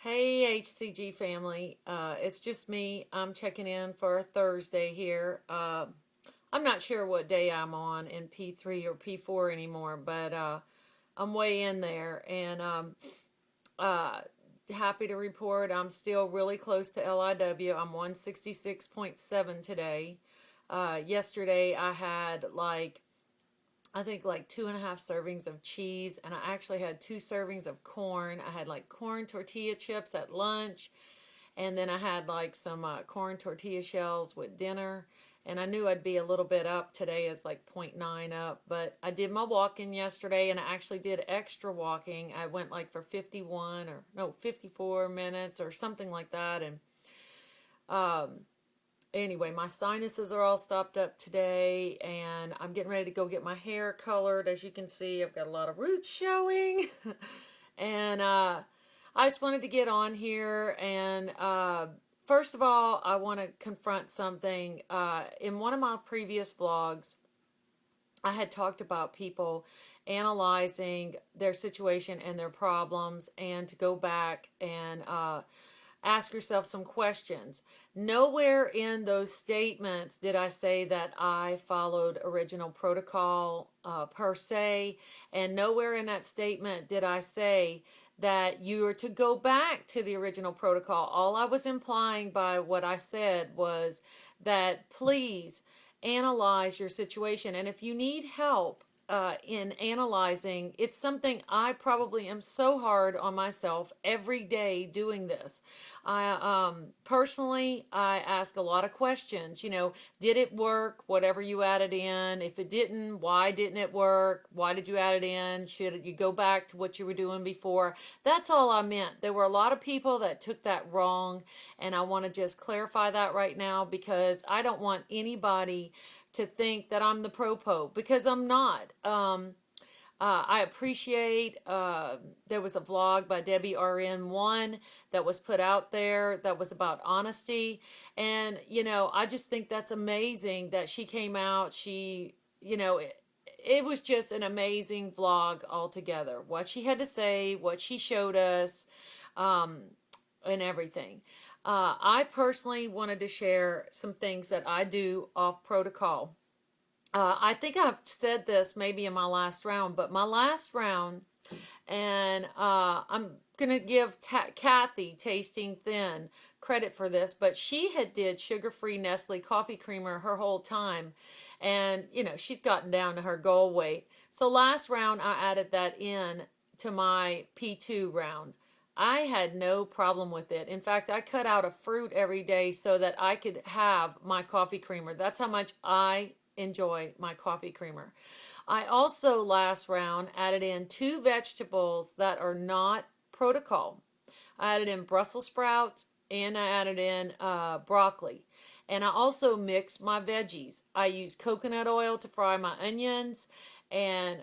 Hey HCG family, it's just me. I'm checking in for a Thursday here. I'm not sure what day I'm on in P3 or P4 anymore, but I'm way in there and uh, happy to report I'm still really close to LIW. I'm 166.7 today. Yesterday I had I think like 2.5 servings of cheese, and I actually had 2 servings of corn. I had like corn tortilla chips at lunch, and then I had like some corn tortilla shells with dinner. And I knew I'd be a little bit up today. It's like zero point 0.9 up, but I did my walking yesterday, and I actually did extra walking. I went like for 51 or no 54 minutes or something like that, and um, anyway, my sinuses are all stopped up today, and I'm getting ready to go get my hair colored. As you can see, I've got a lot of roots showing. And I just wanted to get on here and first of all, I want to confront something. In one of my previous vlogs, I had talked about people analyzing their situation and their problems, and to go back and ask yourself some questions. Nowhere in those statements did I say that I followed original protocol per se, and nowhere in that statement did I say that you are to go back to the original protocol. All I was implying by what I said was that please analyze your situation, and if you need help in analyzing, it's something I probably am so hard on myself every day doing this. I personally, I ask a lot of questions. Did it work? Whatever you added in. If it didn't, why didn't it work? Why did you add it in? Should you go back to what you were doing before? That's all I meant. There were a lot of people that took that wrong, and I want to just clarify that right now, because I don't want anybody to think that I'm the Pro-Pos, because I'm not. I appreciate, there was a vlog by Debbie RN1 that was put out there that was about honesty. And, I just think that's amazing that she came out. It was just an amazing vlog altogether. What she had to say, what she showed us, and everything. I personally wanted to share some things that I do off protocol. I think I've said this maybe in my last round, but my last round, and I'm going to give Kathy Tasting Thin credit for this, but she had did sugar-free Nestle coffee creamer her whole time, and, she's gotten down to her goal weight. So last round, I added that in to my P2 round. I had no problem with it. In fact, I cut out a fruit every day so that I could have my coffee creamer. That's how much I enjoy my coffee creamer. I also, last round, added in 2 vegetables that are not protocol. I added in Brussels sprouts, and I added in broccoli. And I also mixed my veggies. I used coconut oil to fry my onions, and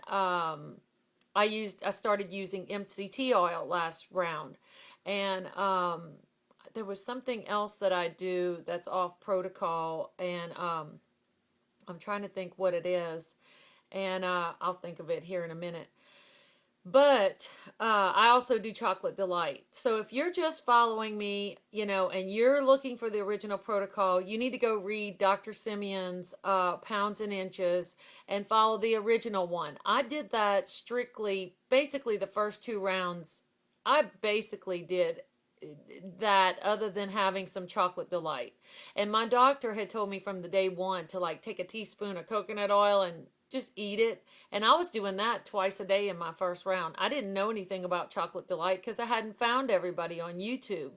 I started using MCT oil last round. And there was something else that I do that's off protocol, and I'm trying to think what it is, and I'll think of it here in a minute. But I also do Chocolate Delight. So if you're just following me, and you're looking for the original protocol, you need to go read Dr. Simeon's Pounds and Inches and follow the original one. I did that strictly, basically the first 2 rounds, I basically did that other than having some Chocolate Delight. And my doctor had told me from the day one to take a teaspoon of coconut oil and just eat it. And I was doing that twice a day in my first round. I didn't know anything about Chocolate Delight because I hadn't found everybody on YouTube.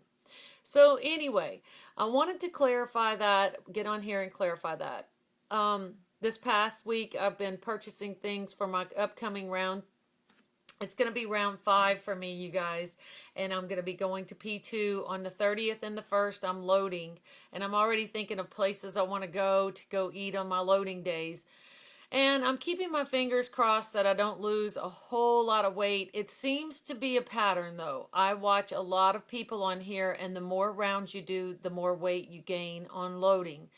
So anyway, I wanted to clarify that, get on here and clarify that. This past week, I've been purchasing things for my upcoming round. It's going to be round 5 for me, you guys, and I'm going to be going to P2 on the 30th and the 1st. I'm loading, and I'm already thinking of places I want to go eat on my loading days. And I'm keeping my fingers crossed that I don't lose a whole lot of weight. It seems to be a pattern, though. I watch a lot of people on here, and the more rounds you do, the more weight you gain on loading.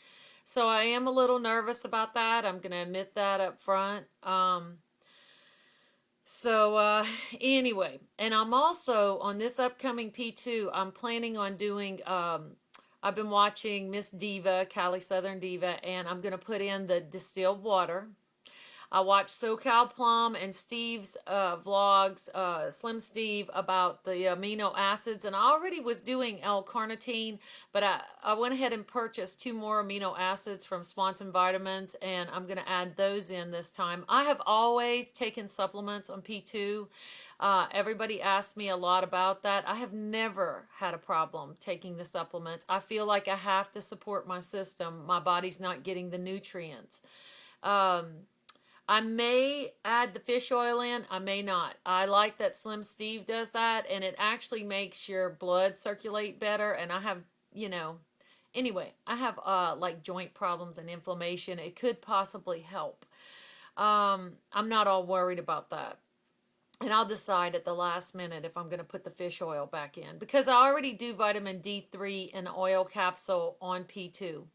So I am a little nervous about that. I'm going to admit that up front. So, anyway, and I'm also on this upcoming P2, I'm planning on doing, I've been watching Miss Diva, Cali Southern Diva, and I'm going to put in the distilled water. I watched SoCal Plum and Steve's vlogs, Slim Steve, about the amino acids, and I already was doing L-carnitine, but I went ahead and purchased 2 more amino acids from Swanson Vitamins, and I'm going to add those in this time. I have always taken supplements on P2. Everybody asks me a lot about that. I have never had a problem taking the supplements. I feel like I have to support my system. My body's not getting the nutrients. I may add the fish oil in, I may not. I like that Slim Steve does that, and it actually makes your blood circulate better. And I have, anyway, I have like joint problems and inflammation. It could possibly help. I'm not all worried about that. And I'll decide at the last minute if I'm going to put the fish oil back in, because I already do vitamin D3 in oil capsule on P2.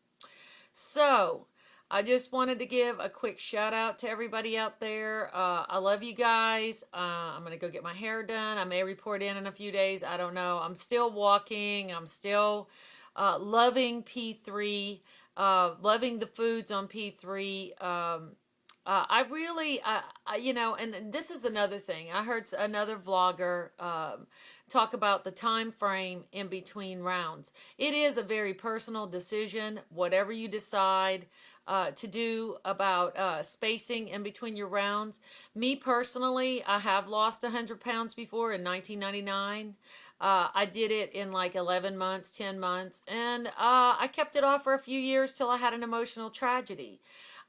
So, I just wanted to give a quick shout out to everybody out there. I love you guys. I'm going to go get my hair done. I may report in a few days. I don't know. I'm still walking. I'm still loving P3, loving the foods on P3. I really, and this is another thing. I heard another vlogger talk about the time frame in between rounds. It is a very personal decision, whatever you decide to do about spacing in between your rounds. Me personally, I have lost 100 pounds before in 1999. I did it in like 11 months, 10 months, and I kept it off for a few years till I had an emotional tragedy.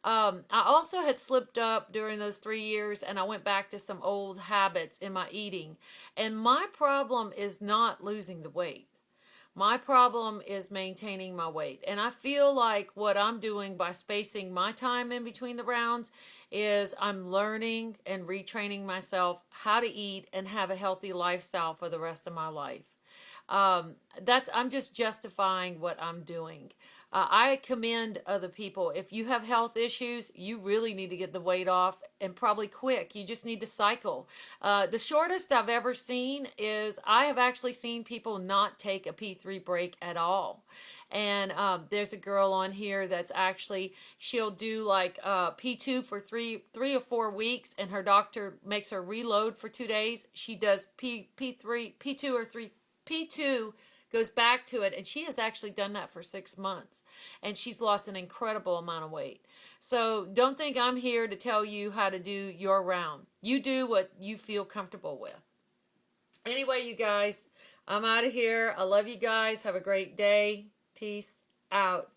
I also had slipped up during those 3 years, and I went back to some old habits in my eating. And my problem is not losing the weight. My problem is maintaining my weight. And I feel like what I'm doing by spacing my time in between the rounds is I'm learning and retraining myself how to eat and have a healthy lifestyle for the rest of my life. I'm just justifying what I'm doing. I commend other people. If you have health issues, you really need to get the weight off, and probably quick. You just need to cycle. The shortest I've ever seen is I have actually seen people not take a P3 break at all. And there's a girl on here that's actually, she'll do like P2 for three or 4 weeks, and her doctor makes her reload for 2 days. She does P2 or 3, P2, goes back to it, and she has actually done that for 6 months, and she's lost an incredible amount of weight. So don't think I'm here to tell you how to do your round. You do what you feel comfortable with. Anyway, you guys, I'm out of here. I love you guys. Have a great day. Peace out.